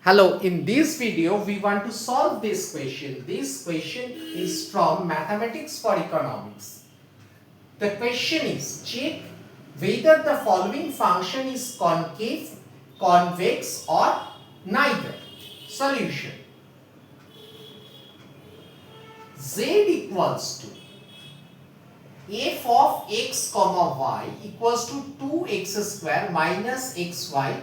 Hello, in this video we want to solve this question. This question is from Mathematics for Economics. The question is, check whether the following function is concave, convex or neither. Solution. Z equals to f of x comma y equals to 2x square minus xy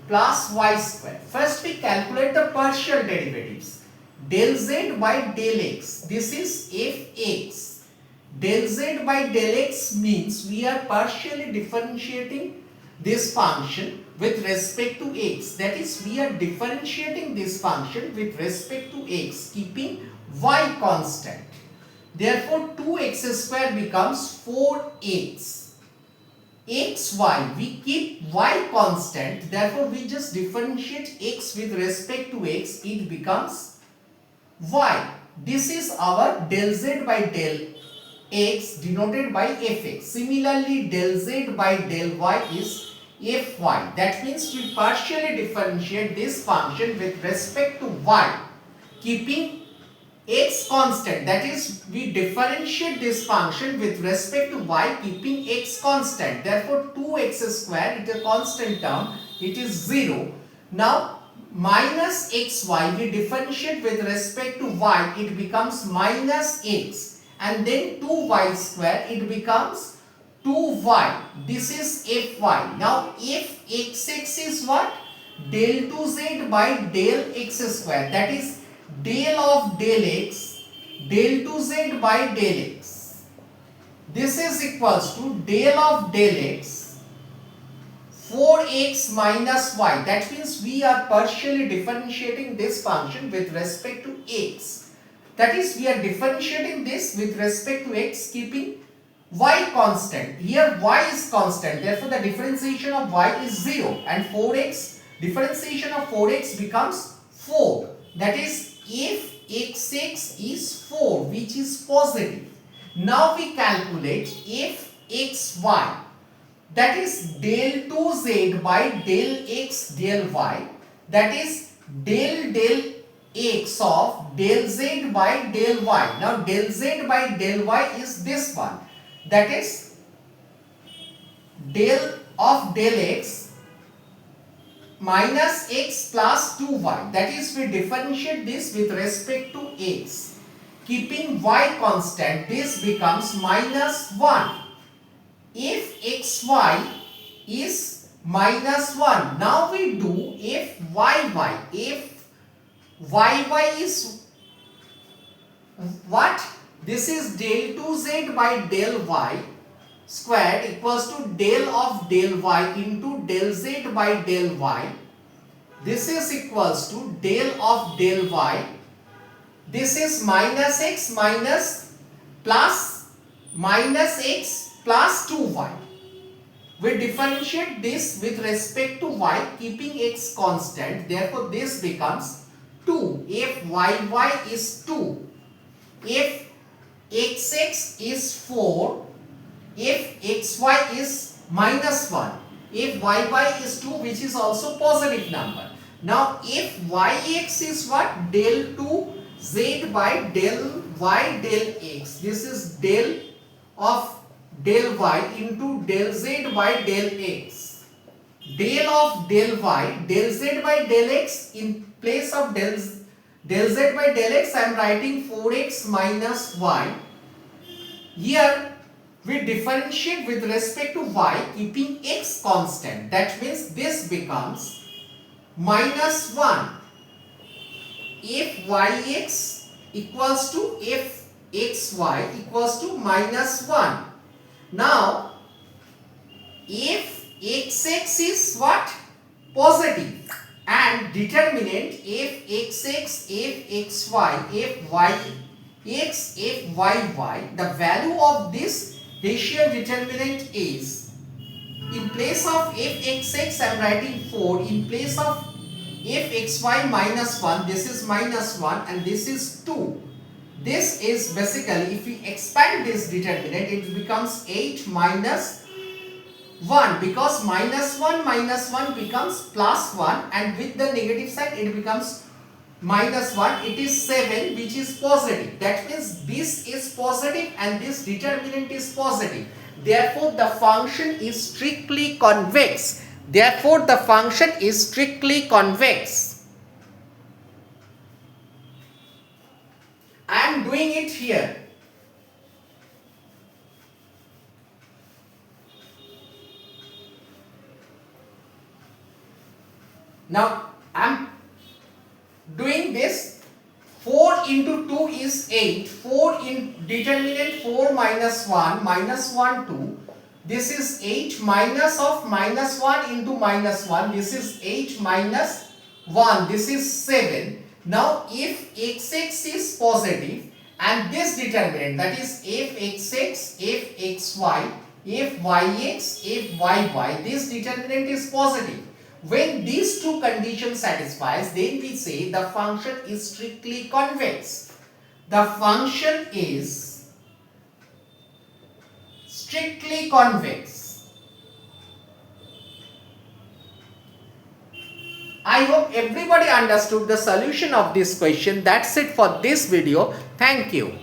plus y square. First we calculate the partial derivatives. Del z by del x. This is fx. Del z by del x means we are partially differentiating this function with respect to x. That is, we are differentiating this function with respect to x, keeping y constant. Therefore, 2x square becomes 4x. xy, we keep y constant, therefore we just differentiate x with respect to x, it becomes y. This is our del z by del x denoted by fx. Similarly, del z by del y is fy. That means we partially differentiate this function with respect to y, keeping x constant. That is, we differentiate this function with respect to y, keeping x constant. Therefore, 2x square, it is a constant term, it is 0. Now, minus xy, we differentiate with respect to y, it becomes minus x. And then 2y square, it becomes 2y. This is fy. Now, if xx is what? Del 2z by del x square. That is del of del x, del 2z by del x. This is equals to del of del x, 4x minus y. That means we are partially differentiating this function with respect to x. That is, we are differentiating this with respect to x, keeping y constant. Here y is constant, therefore the differentiation of y is 0, and 4x, differentiation of 4x becomes 4. That is, if xx is 4, which is positive. Now we calculate if xy, that is del 2z by del x del y, that is del x of del z by del y. Now del z by del y is this one, that is del of del x minus x plus 2y. That is, we differentiate this with respect to x, keeping y constant. This becomes minus 1. If xy is minus 1, now we do if yy. If yy is what? This is del 2z by del y squared equals to del of del y into del z by del y. This is equals to del of del y. This is minus x minus plus minus x plus 2y. We differentiate this with respect to y, keeping x constant. Therefore, this becomes 2. If yy is 2, if xx is 4, if xy is minus 1, if yy is 2, which is also positive number. Now, if yx is what? Del 2z by del y del x. This is del of del y into del z by del x. Del of del y, del z by del x, in place of del z by del x, I am writing 4x minus y. Here, we differentiate with respect to y, keeping x constant. That means this becomes minus 1. If yx equals to if xy equals to minus 1. Now, if xx is what? Positive, and determinant if xx, if xy, if yx, if yy, the value of this ratio determinant is, in place of if xx I am writing 4, in place of if xy minus 1, this is minus 1 and this is 2. This is basically, if we expand this determinant, it becomes 8 minus 1 because minus 1 becomes plus 1 and with the negative sign it becomes minus 1. It is 7 which is positive. That means this is positive and this determinant is positive. Therefore, the function is strictly convex. Therefore, the function is strictly convex. I am doing it here. Now, I am doing this. 4 into 2 is 8. 4 in determinant 4 minus 1 minus 1 2. This is 8 minus of minus 1 into minus 1. This is 8 minus 1. This is 7. Now if xx is positive and this determinant, that is fxx, fxy, fyx, fyy, this determinant is positive. When these two conditions satisfies, then we say the function is strictly convex. The function is strictly convex. I hope everybody understood the solution of this question. That's it for this video. Thank you.